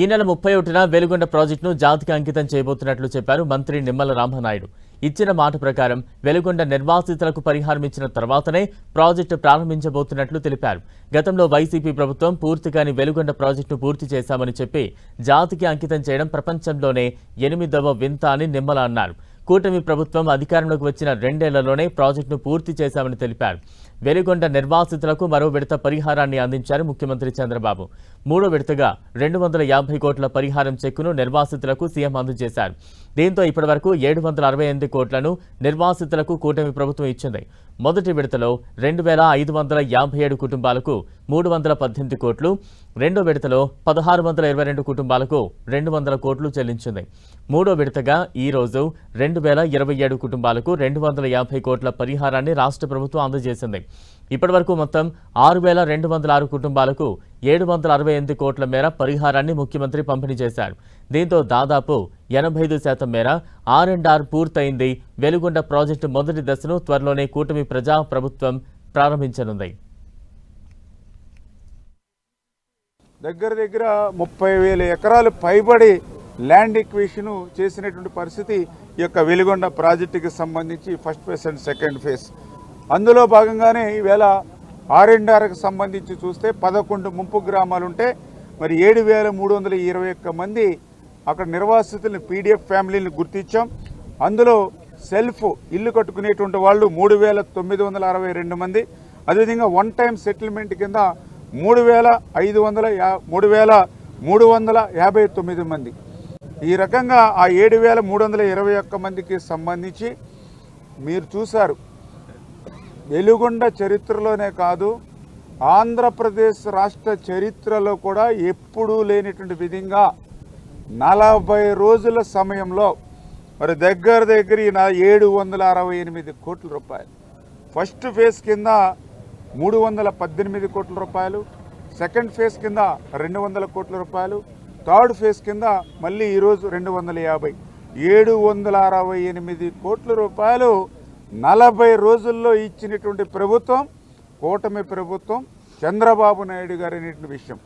ఈ నెల 31న వెలుగొండ ప్రాజెక్టును జాతికి అంకితం చేయబోతున్నట్లు చెప్పారు మంత్రి నిమ్మల రామనాయుడు. ఇచ్చిన మాట ప్రకారం వెలుగొండ నిర్వాసితులకు పరిహారం ఇచ్చిన తర్వాతనే ప్రాజెక్టు ప్రారంభించబోతున్నట్లు తెలిపారు. గతంలో వైసీపీ ప్రభుత్వం పూర్తిగాని వెలుగొండ ప్రాజెక్టును పూర్తి చేశామని చెప్పి జాతికి అంకితం చేయడం ప్రపంచంలోనే 8వ వింత అని నిమ్మల అన్నారు. కూటమి ప్రభుత్వం అధికారంలోకి వచ్చిన 2 ఏళ్లలోనే ప్రాజెక్టును పూర్తి చేశామని తెలిపారు. వెలుగొండ నిర్వాసితులకు మరో విడత పరిహారాన్ని అందించారు ముఖ్యమంత్రి చంద్రబాబు. 3వ విడతగా 250 కోట్ల పరిహారం చెక్కును నిర్వాసితులకు సీఎం అందజేశారు. దీంతో ఇప్పటివరకు 768 కోట్లను నిర్వాసితులకు కూటమి ప్రభుత్వం ఇచ్చింది. మొదటి విడతలో 2557 కుటుంబాలకు 318 కోట్లు, రెండో విడతలో 1622 కుటుంబాలకు 200 కోట్లు చెల్లించింది. మూడో విడతగా ఈ రోజు 2027 కుటుంబాలకు 250 కోట్ల పరిహారాన్ని రాష్ట్ర ప్రభుత్వం అందజేసింది. ఇప్పటివరకు మొత్తం 6206 కుటుంబాలకు 768 కోట్ల మేర పరిహారాన్ని ముఖ్యమంత్రి పంపిణీ చేశారు. దీంతో దాదాపు 85% మేర R&R పూర్తయింది. వెలుగొండ ప్రాజెక్టు మొదటి దశను త్వరలోనే కూటమి ప్రజా ప్రభుత్వం ప్రారంభించనుంది. దగ్గర 30,000 ఎకరాలు పైబడి ల్యాండ్ ఎక్విజిషన్ చేసినటువంటి పరిస్థితి ఈ యొక్క వెలుగొండ ప్రాజెక్టుకి సంబంధించి first phase and second phase. అందులో భాగంగానే ఈవేళ R&Rకి సంబంధించి చూస్తే 11 ముంపు గ్రామాలుంటే మరి 7,321 మంది అక్కడ నిర్వాసితులను PDF ఫ్యామిలీని గుర్తించాం. అందులో సెల్ఫ్ ఇల్లు కట్టుకునేటువంటి వాళ్ళు 3,962 మంది, అదేవిధంగా వన్ టైం సెటిల్మెంట్ కింద 3,359 మంది. ఈ రకంగా ఆ 7,321 మందికి సంబంధించి మీరు చూశారు. వెలుగొండ చరిత్రలోనే కాదు, ఆంధ్రప్రదేశ్ రాష్ట్ర చరిత్రలో కూడా ఎప్పుడూ లేనటువంటి విధంగా 40 రోజుల సమయంలో మరి దగ్గర 768 కోట్ల రూపాయలు. ఫస్ట్ ఫేజ్ కింద 318 కోట్ల రూపాయలు, సెకండ్ ఫేజ్ కింద 200 కోట్ల రూపాయలు, థర్డ్ ఫేజ్ కింద మళ్ళీ ఈరోజు 250, 768 కోట్ల రూపాయలు 40 రోజుల్లో ఇచ్చినటువంటి ప్రభుత్వం కూటమి ప్రభుత్వం, చంద్రబాబు నాయుడు గారు అనేటువంటి విషయం.